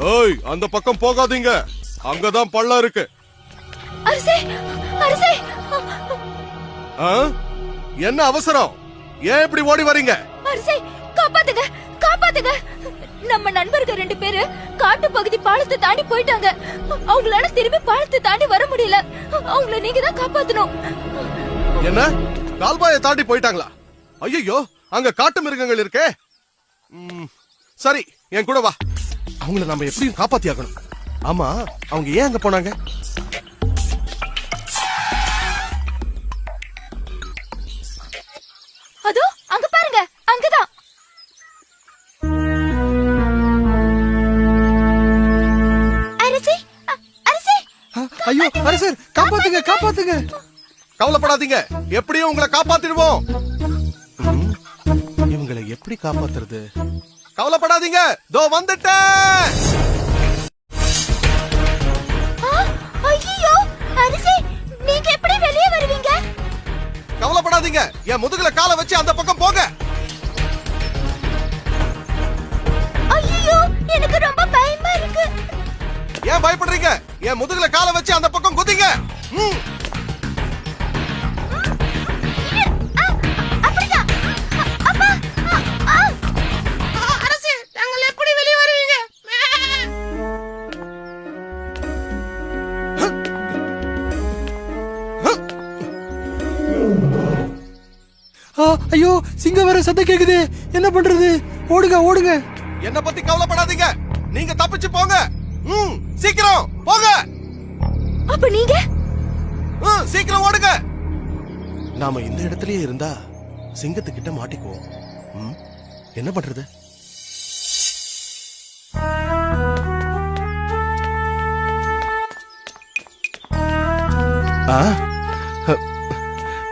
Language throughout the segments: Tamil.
ஏய், அந்த பக்கம் போகாதீங்க. அங்கதான் பள்ளம் இருக்கு. அரசே, அரசே. ஆ? என்ன அவசரம்? ஏன் இப்படி ஓடி வரீங்க? அரசே, காப்பாத்துங்க, காப்பாத்துங்க. நம்ம நண்பர்கள் 2 பேரு காட்டு பகுதி பாலத்தை தாண்டி போயிட்டாங்க. அவங்களால திரும்பி பாலத்தை தாண்டி வர முடியல. அவங்கள நீங்க தான் காப்பாத்தணும். என்ன? கால்வாயை தாண்டி போயிட்டாங்களா? ஐயோ, அங்க காட்டு மிருகங்கள் இருக்கே. சரி, என் கூட வா. அவங்கள நம்ம எப்படியும் காப்பாத்தி ஆகணும். ஆமா, அவங்க ஏன் அங்க போனாங்க? அதோ அங்க பாருங்க, அங்கதான். அரசே, அரசே. ஐயோ அரசர், காப்பாத்துங்க, காப்பாத்துங்க. கவலைப்படாதீங்க, எப்படியும் உங்களை காப்பாத்திடுவோம். இவங்களை எப்படி காப்பாத்துறது? கவலைப்படாதீங்க, தோ வந்துட்டேன். ஐயோ, அரசே, நீங்க எப்படி வெளியே வருவீங்க? கவலைப்படாதீங்க, என் முதுகுல காலை வச்சு அந்த பக்கம் போங்க. ஐயோ, எனக்கு ரொம்ப பயமா இருக்கு. ஏன் பயப்படுறீங்க? என் முதுகுல காலை வச்சு அந்த பக்கம் குதிங்க. அப்படிதான். அப்பா, அரசே, நாங்கள் எப்படி வெளியே வருவீங்க? ஐயோ, சிங்கம் வேற சத்தம் கேக்குது. என்ன பண்றது? ஓடுங்க, ஓடுங்க. என்ன பத்தி கவலைப்படாதீங்க, நீங்க தப்பிச்சு போங்க. சீக்கிரம் போங்க. அப்ப நீங்க சீக்கிரம் ஓடுங்க. நாம இந்த இடத்துலயே இருந்தா சிங்கத்துக்கிட்ட மாட்டிக்குவோம். என்ன பண்றது?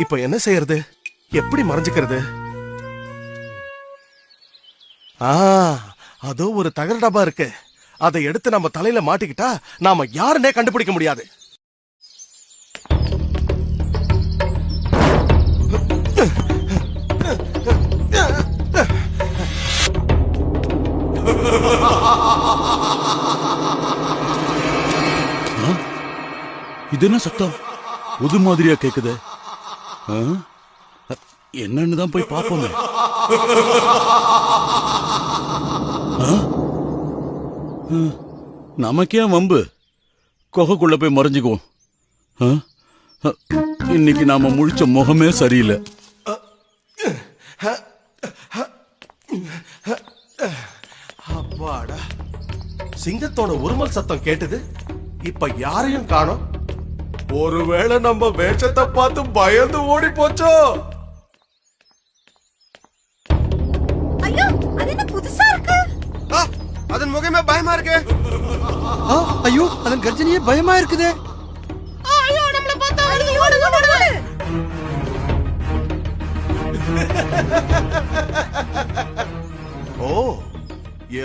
இப்ப என்ன செய்யறது? எப்படி மறைஞ்சுக்கிறது? அதோ ஒரு தகர டப்பா இருக்கு. அதை எடுத்து நம்ம தலையில மாட்டிக்கிட்டா நாம யாருன்னே கண்டுபிடிக்க முடியாது. இது என்ன சத்தம்? புது மாதிரியா கேக்குது. என்னன்னு தான் போய் பாப்போமே. நமக்கே வம்பு, குகைக்குள்ள போய் மறைஞ்சுக்குவோம். இன்னைக்கு நாம முழிச்ச முகமே சரியில்லை. அப்பாடா, சிங்கத்தோட உருமல் சத்தம் கேட்டது. இப்ப யாரையும் காணோம். ஒருவேளை நம்ம வேஷத்தை பார்த்து பயந்து ஓடி போச்சோ? ஐயோ, அது என்ன புதுசா இருக்கு? அதன் முகமே பயமா இருக்கு. ஐயோ, அதன் கர்ஜனையே பயமா இருக்குதே. ஐயோ, நம்மள பார்த்தா ஓடு, ஓடு, ஓடு. ஓ,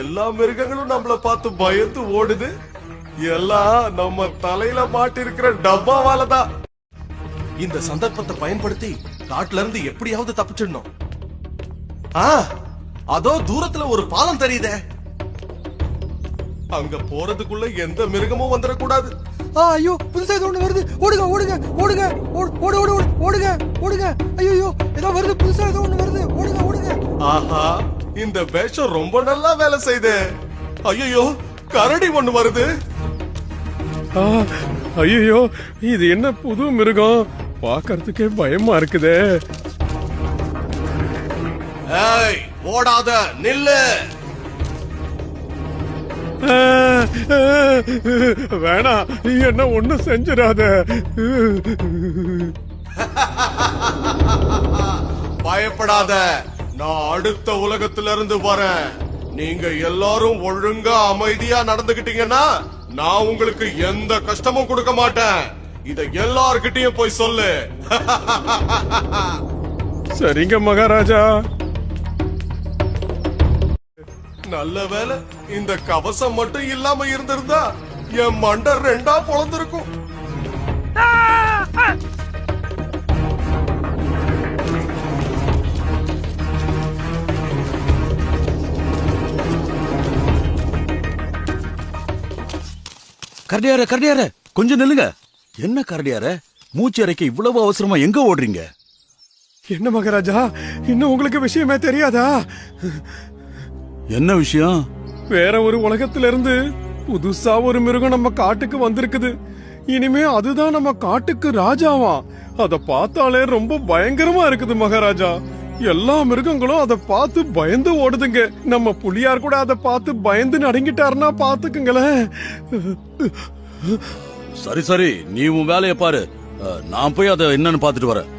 எல்லா மிருகங்களும் நம்மள பார்த்து பயந்து ஓடுது. எல்லாம் நம்ம தலையில மாட்டி இருக்கிற டப்பாவாலதான். இந்த சந்தர்ப்பத்தை பயன்படுத்தி காட்டுல இருந்து எப்படியாவது தப்பிச்சிடணும். அதோ தூரத்துல ஒரு பாலம் தெரியுதே. அங்க போறதுக்குள்ள எந்த மிருகமும் வந்துடக்கூடாது. ஐயோ, புதுசா ஏதோ ஒண்ணு வருது. ஓடுங்க, ஓடுங்க, ஓடுங்க, ஓடு, ஓடு, ஓடுங்க, ஓடுங்க. ஐயோ, ஏதோ வருது, புதுசா ஏதோ ஒண்ணு வருது. ஓடுங்க, ஓடுங்க. ஆஹா, இந்த வேஷம் ரொம்ப நல்லா வேலை செய்யுது. ஐயோ, கரடி ஒண்ணு வருது. ஐயோ, இது என்ன புது மிருகம்? பாக்கிறதுக்கே பயமா இருக்குதே. ஏய், ஓடாத, நில்லு. வேணாம், என்ன ஒண்ணு செஞ்சிடாத. பயப்படாத, நான் அடுத்த உலகத்துல இருந்து வரேன். நீங்க எல்லாரும் ஒழுங்கா அமைதியா நடந்துகிட்டீங்கன்னா நான் உங்களுக்கு எந்த கஷ்டமும் கொடுக்க மாட்டேன். இத எல்லார்கிட்டயும் போய் சொல்லு. சரிங்க மகாராஜா. நல்ல வேலை, இந்த கவசம் மட்டும் இல்லாம இருந்திருந்தா என் மண்டை 2ஆ பொளந்திருக்கும். கரடியார கொஞ்சம் நில்லுங்க. என்ன கரடியார, மூச்சு அறைக்க இவ்வளவு அவசரமா எங்க ஓடுறீங்க? என்ன மகாராஜா, இன்னும் உங்களுக்கு விஷயமே தெரியாதா? என்ன விஷயம்? வேற ஒரு உலகத்துல இருந்து புதுசா ஒரு மிருகம் நம்ம காட்டுக்கு வந்திருக்குது. இனிமே அதுதான் நம்ம காட்டுக்கு ராஜாவா. அத பார்த்தாலே ரொம்ப பயங்கரமா இருக்குது மகாராஜா. எல்லா மிருகங்களும் அத பார்த்து பயந்து ஓடுதுங்க. நம்ம புலியார் கூட அத பார்த்து பயந்து நடுங்கிட்டாருன்னா பாத்துக்குங்களேன். சரி, நீ உன் வேலையை பாரு. நான் போய் அதை என்னன்னு பாத்துட்டு வரேன்.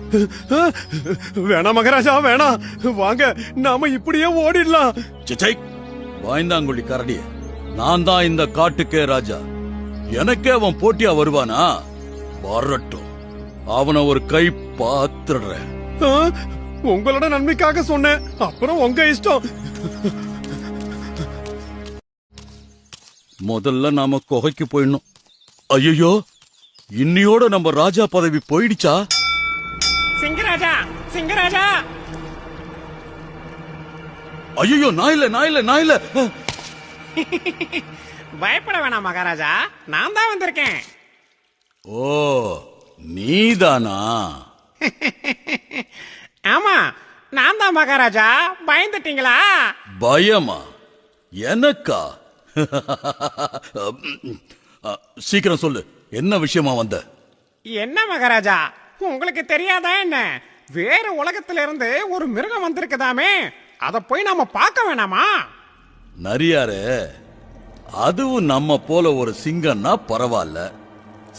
வேணாம் மகாராஜா, வேணாம். வாங்க, நாம இப்படியே ஓடிடலாம். சிச்சை, வாய்ந்தாங்குழி கரடிய, நான் தான் இந்த காட்டுக்கே ராஜா. எனக்கே அவன் போட்டியா வருவானா? வரட்டும், அவனை ஒரு கை பாத்துடுறேன். ஆ, உங்களோட நன்மைக்காக சொன்னேன், அப்புறம் உங்க இஷ்டம். முதல்ல நாம குகைக்கு போயிடணும். ஐயோ, இன்னியோட நம்ம ராஜா பதவி போயிடுச்சா? சிங்கராஜா, சிங்கராஜா. ஐயோ, நான் இல்ல. பயப்பட வேணாம் மகாராஜா, நான் தான் வந்திருக்கேன். ஓ, நீதானா? ஆமா, நான் தான் மகாராஜா. பயந்துட்டீங்களா? பயமா? எனக்கா? சீக்கிரம் சொல்லு, என்ன விஷயமா வந்த? என்ன மகாராஜா, உங்களுக்கு தெரியாதா என்ன? வேற உலகத்துல இருந்து ஒரு மிருகம் வந்திருக்குதாமே, அத போய் நாம பார்க்க வேணாமா? நரியாரே, அதுவும் நம்ம போல ஒரு சிங்கம்னா பரவாயில்ல,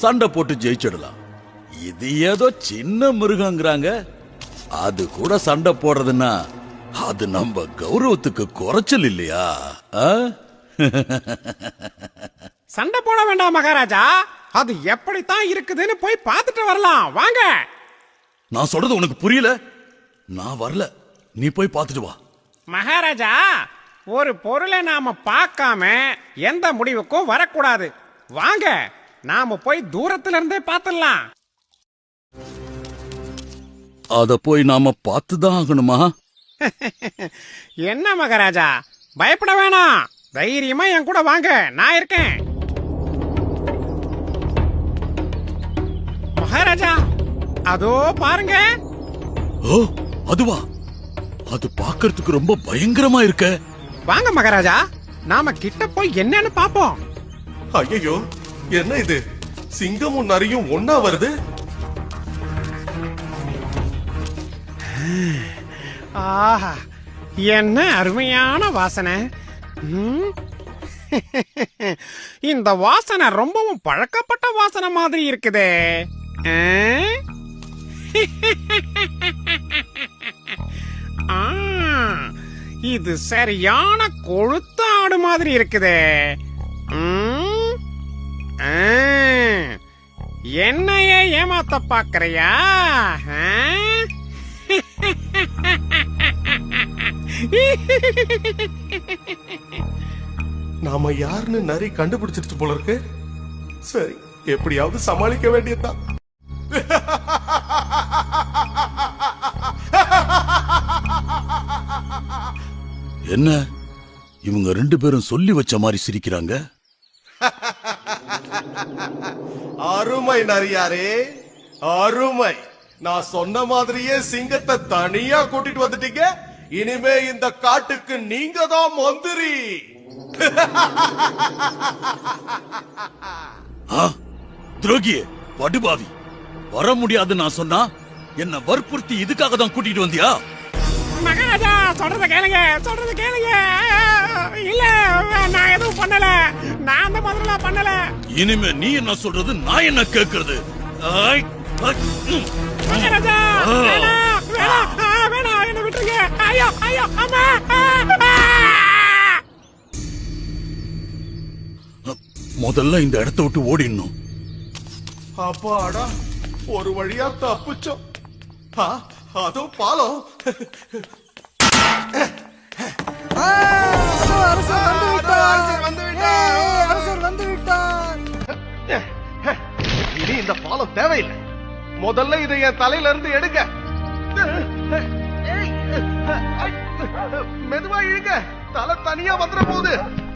சண்டை போட்டு ஜெயிச்சிடலாம். இது ஏதோ சின்ன மிருகங்கிறாங்க, அது கூட சண்டை போடுறதுன்னா அது நம்ம கௌரவத்துக்கு குறைச்சல் இல்லையா? சண்டை போட வேண்டாம் மகாராஜா, அது எப்படித்தான் இருக்குதுன்னு போய் பார்த்துட்டு வரலாம். வாங்க. நான் சொல்றது உனக்கு புரியல? நான் வரல, நீ போய் பார்த்துட்டு வா. மகாராஜா, ஒரு பொருளை நாம பார்க்காம எந்த முடிவுக்கும் வரக்கூடாது. வாங்க, நாம போய் தூரத்துல இருந்தே பார்த்துடலாம். அத போய் நாம பார்த்துதான் ஆகணுமா? என்ன மகாராஜா, பயப்பட வேணாம். தைரியமா என் கூட வாங்க, நான் இருக்கேன். மகாராஜா, அதோ பாருங்க. ஓ, அதுவா? அது பார்க்கிறதுக்கு ரொம்ப பயங்கரமா இருக்க. வாங்க மகாராஜா, நாம கிட்ட போய் என்னன்னு பாப்போம். ஐயோ, என்ன இது? சிங்கமும் நரியும் ஒன்னா வருது. ஆஹா, என்ன அருமையான வாசனை. ம். இந்த வாசனை ரொம்பவும் பழக்கப்பட்ட வாசனை மாதிரி இருக்குதே. ஆ, இது சரியான கொழுத்த ஆடு மாதிரி இருக்குதே. ம். ஆ, என்னையே ஏமாத்த பாக்குறியா? நாம யாருன்னு நரி கண்டுபிடிச்சிருச்சு போல இருக்கு. சரி, எப்படியாவது சமாளிக்க வேண்டியதுதான். என்ன இவங்க ரெண்டு பேரும் சொல்லி வச்ச மாதிரி சிரிக்கிறாங்க? அருமை நரியாரே, அருமை. நான் சொன்ன மாதிரியே சிங்கத்தை தனியா கூட்டிட்டு வந்துட்டீங்க. இனிமே இந்த காட்டுக்கு நீங்க தான் மந்திரி. துரோகியே, படுபாவி, வர முடியாது நான் சொன்னா என்ன வற்புறுத்தி இதுக்காக தான் கூட்டிட்டு வந்தியா? மகாராஜா, சொல்றத கேளுங்க, சொல்றத கேளுங்க. இல்ல, நான் எதுவும் பண்ணல. நான் அந்த மாதிரிலாம் பண்ணல. இனிமே நீ என்ன சொல்றது, நான் என்ன கேக்குறது? ஆய், ஆய், மகாராஜா, வேணாம், வேணாம், வேணாம், என்ன விட்டுருங்க. ஐயோ, ஐயோ, அம்மா. முதல்ல இந்த இடத்தை விட்டு ஓடிடணும். அப்பாடா, ஒரு வழியா தப்பிச்சோம். அதோ பாலம். அரசர் வந்து விட்டார். இனி இந்த பாலம் தேவையில்லை. முதல்ல இதை என் தலையில இருந்து எடுங்க. மெதுவா இழுங்க, தலை தனியா வந்துட போகுது.